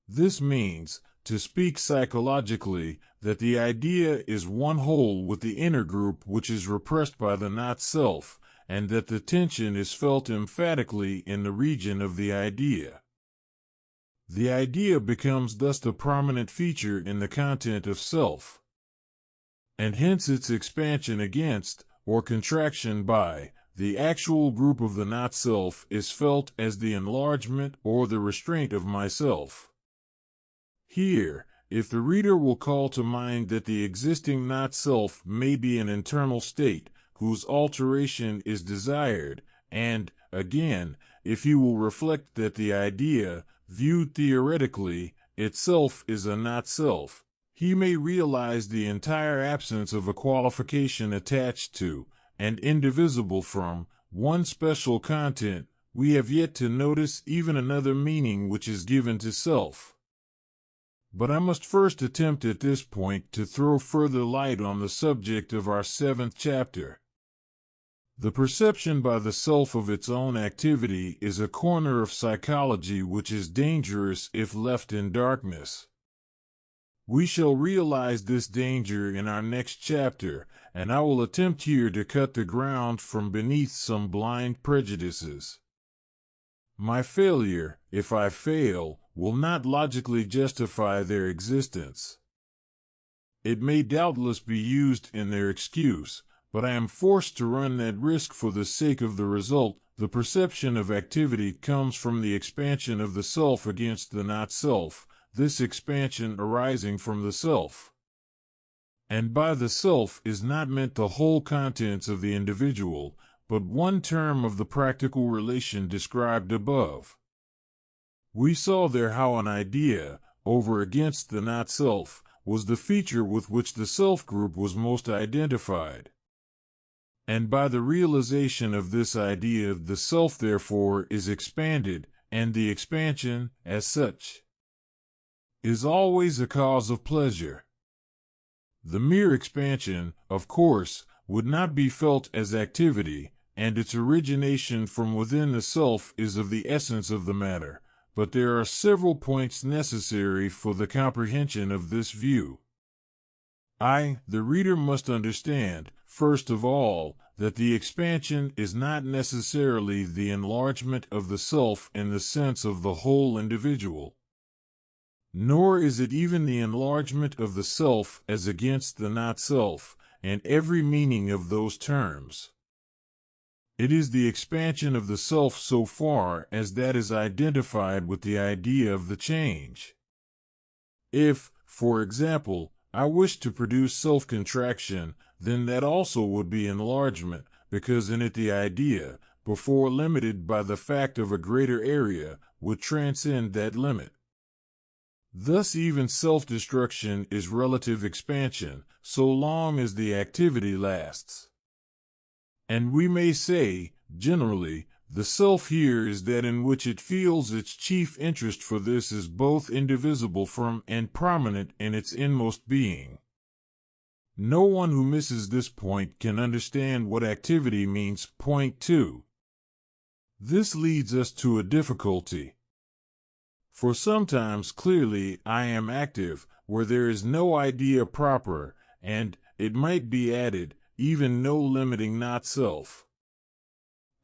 This means, to speak psychologically, that the idea is one whole with the inner group which is repressed by the not-self, and that the tension is felt emphatically in the region of the idea. The idea becomes thus the prominent feature in the content of self. And hence its expansion against, or contraction by, the actual group of the not-self is felt as the enlargement or the restraint of myself. Here, if the reader will call to mind that the existing not-self may be an internal state, whose alteration is desired, and, again, if he will reflect that the idea, viewed theoretically, itself is a not-self, he may realize the entire absence of a qualification attached to, and indivisible from, one special content. We have yet to notice even another meaning which is given to self. But I must first attempt at this point to throw further light on the subject of our 7th chapter. The perception by the self of its own activity is a corner of psychology which is dangerous if left in darkness. We shall realize this danger in our next chapter, and I will attempt here to cut the ground from beneath some blind prejudices. My failure, if I fail, will not logically justify their existence. It may doubtless be used in their excuse, but I am forced to run that risk for the sake of the result. The perception of activity comes from the expansion of the self against the not-self, this expansion arising from the self. And by the self is not meant the whole contents of the individual, but one term of the practical relation described above. We saw there how an idea, over against the not-self, was the feature with which the self-group was most identified. And by the realization of this idea the self therefore is expanded, and the expansion, as such, is always a cause of pleasure. The mere expansion, of course, would not be felt as activity, and its origination from within the self is of the essence of the matter, but there are several points necessary for the comprehension of this view. The reader must understand, first of all, that the expansion is not necessarily the enlargement of the self in the sense of the whole individual. Nor is it even the enlargement of the self as against the not-self, and every meaning of those terms. It is the expansion of the self so far as that is identified with the idea of the change. If, for example, I wish to produce self-contraction, then that also would be enlargement, because in it the idea, before limited by the fact of a greater area, would transcend that limit. Thus even self-destruction is relative expansion, so long as the activity lasts. And we may say, generally, The self here is that in which it feels its chief interest, for this is both indivisible from and prominent in its inmost being. No one who misses this point can understand what activity means. Point 2. This leads us to a difficulty. For sometimes clearly I am active, where there is no idea proper, and, it might be added, even no limiting not self.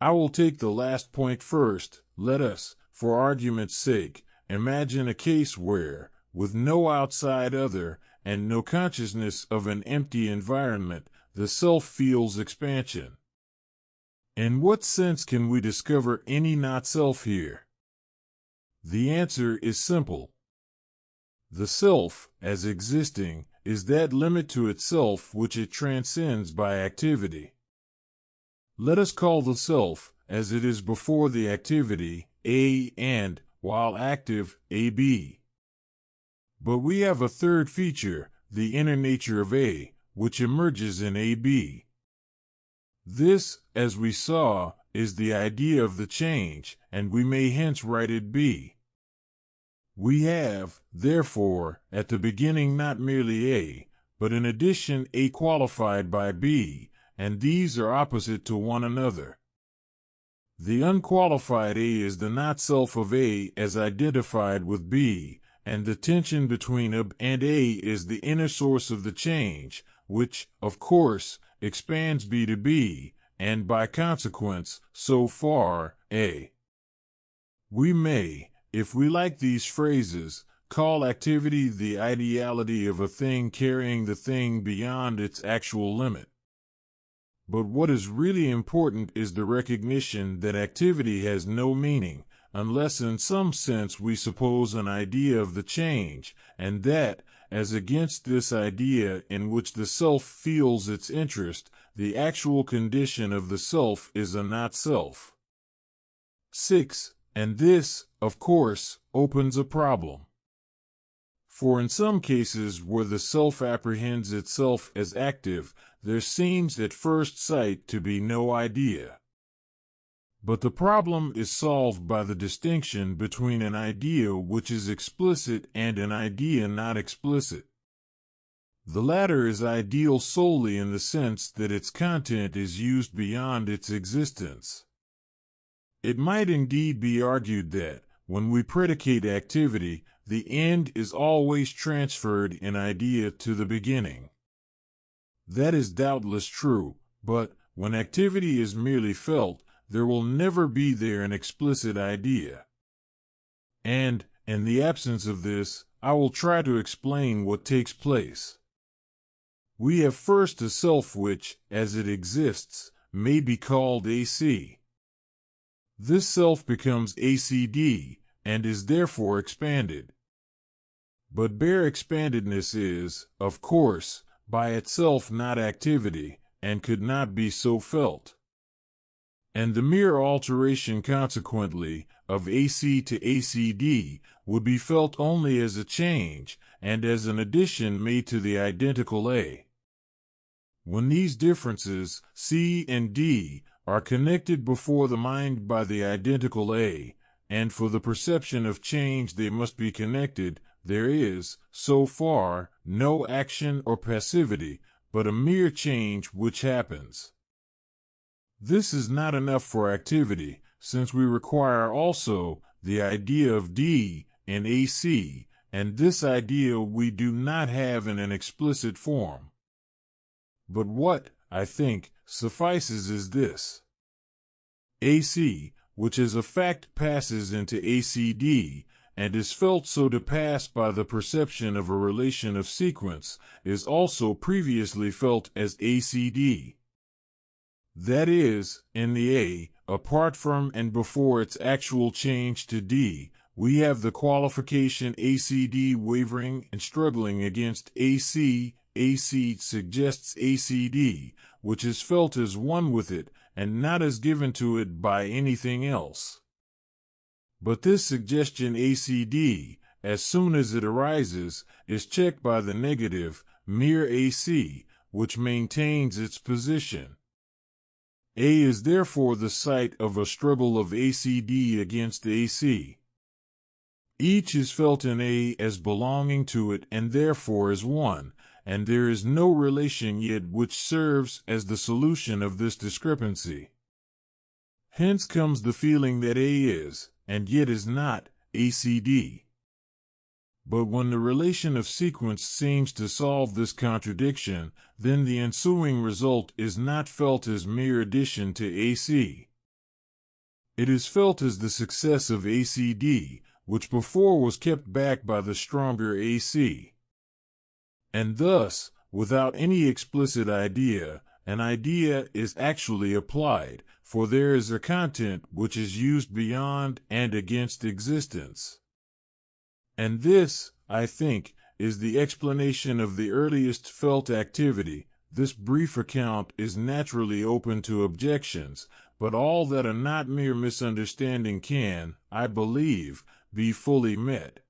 I will take the last point first. Let us, for argument's sake, imagine a case where, with no outside other, and no consciousness of an empty environment, the self feels expansion. In what sense can we discover any not self here? The answer is simple. The self, as existing, is that limit to itself which it transcends by activity. Let us call the self, as it is before the activity, A, and, while active, AB. But we have a third feature, the inner nature of A, which emerges in AB. This, as we saw, is the idea of the change, and we may hence write it B. We have, therefore, at the beginning not merely A, but in addition A qualified by B, and these are opposite to one another. The unqualified A is the not-self of A as identified with B, and the tension between A and A is the inner source of the change, which, of course, expands B to B, and by consequence, so far, A. We may, if we like these phrases, call activity the ideality of a thing carrying the thing beyond its actual limit. But what is really important is the recognition that activity has no meaning, unless in some sense we suppose an idea of the change, and that, as against this idea in which the self feels its interest, the actual condition of the self is a not-self. 6. And this, of course, opens a problem. For in some cases where the self apprehends itself as active, there seems at first sight to be no idea. But the problem is solved by the distinction between an idea which is explicit and an idea not explicit. The latter is ideal solely in the sense that its content is used beyond its existence. It might indeed be argued that, when we predicate activity, the end is always transferred in idea to the beginning. That is doubtless true, but, when activity is merely felt, there will never be there an explicit idea. And, in the absence of this, I will try to explain what takes place. We have first a self which, as it exists, may be called AC. This self becomes ACD, and is therefore expanded. But bare expandedness is, of course, by itself not activity, and could not be so felt. And the mere alteration, consequently, of AC to ACD would be felt only as a change, and as an addition made to the identical A. When these differences, C and D, are connected before the mind by the identical A, and for the perception of change they must be connected, there is, so far, no action or passivity, but a mere change which happens. This is not enough for activity, since we require also the idea of D and AC, and this idea we do not have in an explicit form. But what, I think, suffices is this. AC, which as a fact passes into ACD, and is felt so to pass by the perception of a relation of sequence, is also previously felt as ACD. That is, in the A, apart from and before its actual change to D, we have the qualification ACD wavering and struggling against AC. AC suggests ACD, which is felt as one with it, and not as given to it by anything else. But this suggestion ACD, as soon as it arises, is checked by the negative, mere AC, which maintains its position. A is therefore the site of a struggle of ACD against AC. Each is felt in A as belonging to it and therefore as one, and there is no relation yet which serves as the solution of this discrepancy. Hence comes the feeling that A is, and yet is not, ACD. But when the relation of sequence seems to solve this contradiction, then the ensuing result is not felt as mere addition to AC. It is felt as the success of ACD, which before was kept back by the stronger AC. And thus, without any explicit idea, an idea is actually applied, for there is a content which is used beyond and against existence. And this, I think, is the explanation of the earliest felt activity. This brief account is naturally open to objections, but all that a not mere misunderstanding can, I believe, be fully met.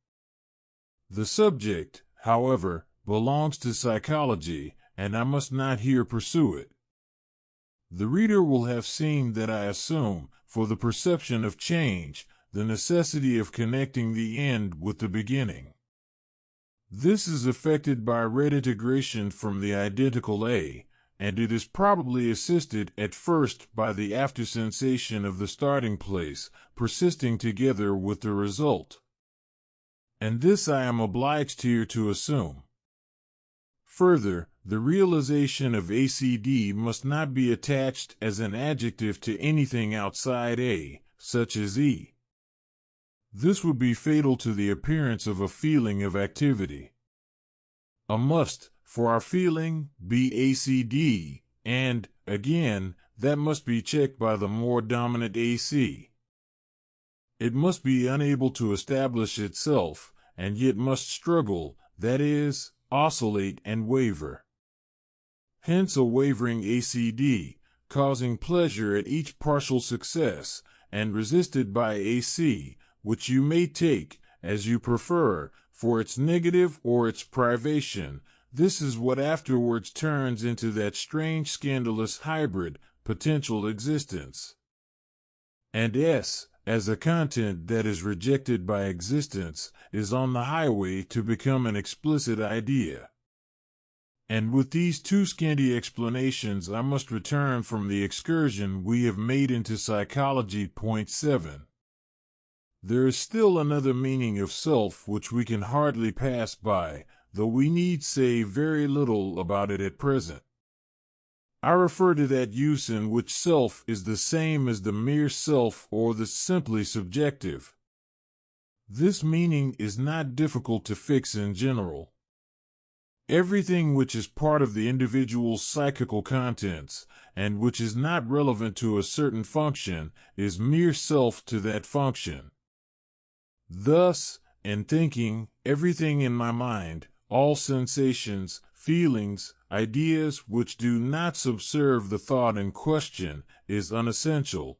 The subject, however, belongs to psychology, and I must not here pursue it. The reader will have seen that I assume, for the perception of change, the necessity of connecting the end with the beginning. This is effected by redintegration from the identical A, and it is probably assisted at first by the after sensation of the starting place, persisting together with the result. And this I am obliged here to assume. Further, the realization of ACD must not be attached as an adjective to anything outside A, such as E. This would be fatal to the appearance of a feeling of activity. A must, for our feeling, be ACD, and, again, that must be checked by the more dominant AC. It must be unable to establish itself, and yet must struggle, that is, oscillate and waver. Hence a wavering ACD, causing pleasure at each partial success, and resisted by AC, which you may take, as you prefer, for its negative or its privation. This is what afterwards turns into that strange scandalous hybrid, potential existence. And S, as a content that is rejected by existence, is on the highway to become an explicit idea. And with these two scanty explanations I must return from the excursion we have made into psychology. Point 7. There is still another meaning of self which we can hardly pass by, though we need say very little about it at present. I refer to that use in which self is the same as the mere self or the simply subjective. This meaning is not difficult to fix in general. Everything which is part of the individual's psychical contents, and which is not relevant to a certain function, is mere self to that function. Thus, in thinking, everything in my mind, all sensations, feelings, ideas which do not subserve the thought in question, is unessential.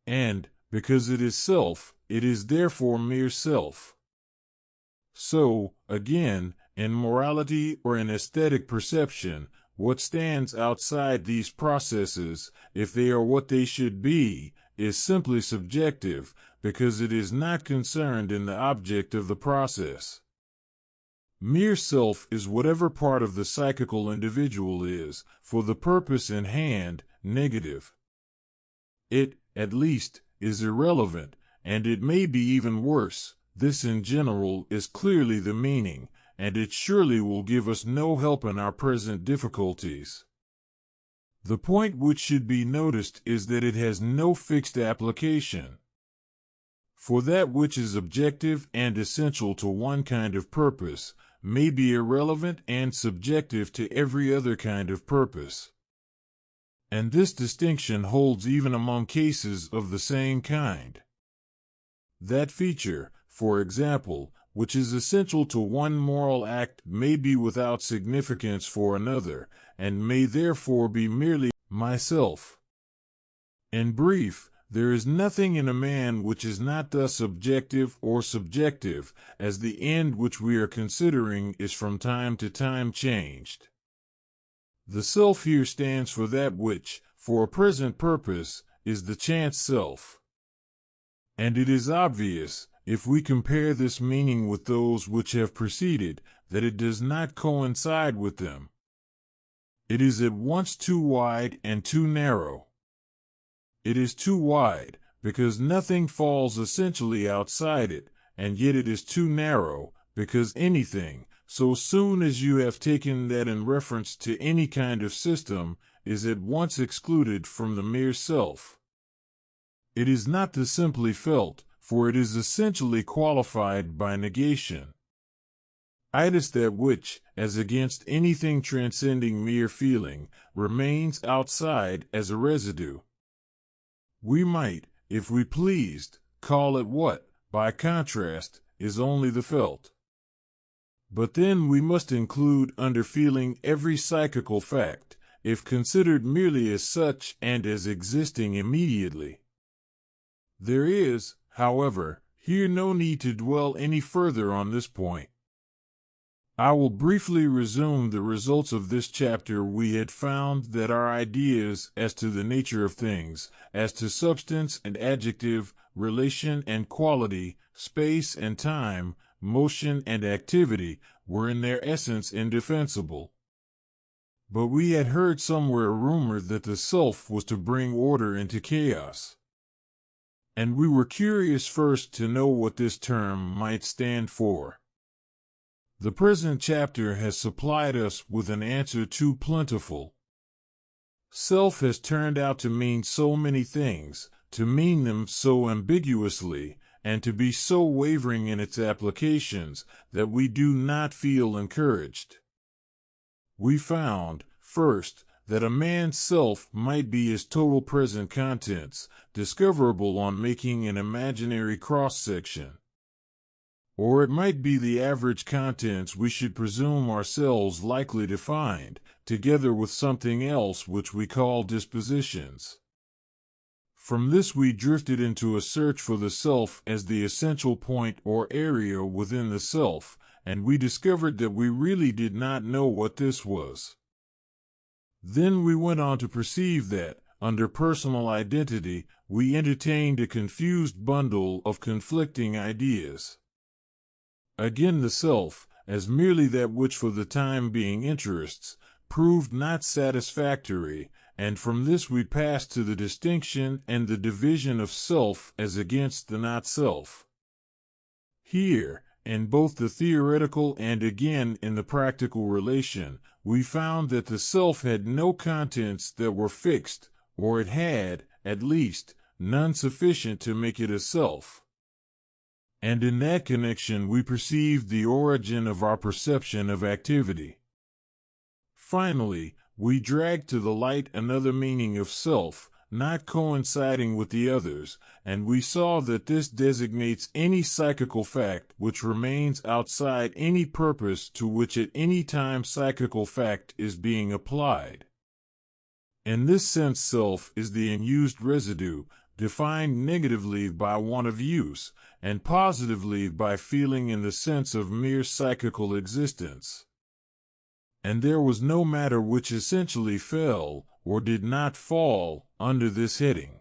And, because it is self, it is therefore mere self. So, again, in morality or in aesthetic perception, what stands outside these processes, if they are what they should be, is simply subjective, because it is not concerned in the object of the process. Mere self is whatever part of the psychical individual is, for the purpose in hand, negative. It, at least, is irrelevant, and it may be even worse. This in general is clearly the meaning, and it surely will give us no help in our present difficulties. The point which should be noticed is that it has no fixed application. For that which is objective and essential to one kind of purpose may be irrelevant and subjective to every other kind of purpose. And this distinction holds even among cases of the same kind. That feature, for example, which is essential to one moral act may be without significance for another, and may therefore be merely myself. In brief, there is nothing in a man which is not thus objective or subjective, as the end which we are considering is from time to time changed. The self here stands for that which, for a present purpose, is the chance self. And it is obvious, if we compare this meaning with those which have preceded, that it does not coincide with them. It is at once too wide and too narrow. It is too wide, because nothing falls essentially outside it, and yet it is too narrow, because anything, so soon as you have taken that in reference to any kind of system, is at once excluded from the mere self. It is not the simply felt, for it is essentially qualified by negation. It is that which, as against anything transcending mere feeling, remains outside as a residue. We might, if we pleased, call it what, by contrast, is only the felt. But then we must include under feeling every psychical fact, if considered merely as such and as existing immediately. There is, however, here no need to dwell any further on this point. I will briefly resume the results of this chapter. We had found that our ideas as to the nature of things, as to substance and adjective, relation and quality, space and time, motion and activity, were in their essence indefensible. But we had heard somewhere a rumor that the self was to bring order into chaos. And we were curious first to know what this term might stand for. The present chapter has supplied us with an answer too plentiful. Self has turned out to mean so many things, to mean them so ambiguously, and to be so wavering in its applications, that we do not feel encouraged. We found, first, that a man's self might be his total present contents, discoverable on making an imaginary cross-section. Or it might be the average contents we should presume ourselves likely to find, together with something else which we call dispositions. From this we drifted into a search for the self as the essential point or area within the self, and we discovered that we really did not know what this was. Then we went on to perceive that, under personal identity, we entertained a confused bundle of conflicting ideas. Again the self, as merely that which for the time being interests, proved not satisfactory, and from this we passed to the distinction and the division of self as against the not-self. Here, in both the theoretical and again in the practical relation, we found that the self had no contents that were fixed, or it had, at least, none sufficient to make it a self. And in that connection we perceived the origin of our perception of activity. Finally, we dragged to the light another meaning of self, not coinciding with the others, and we saw that this designates any psychical fact which remains outside any purpose to which at any time psychical fact is being applied. In this sense self is the unused residue, defined negatively by want of use, and positively by feeling in the sense of mere psychical existence. And there was no matter which essentially fell, or did not fall, under this heading.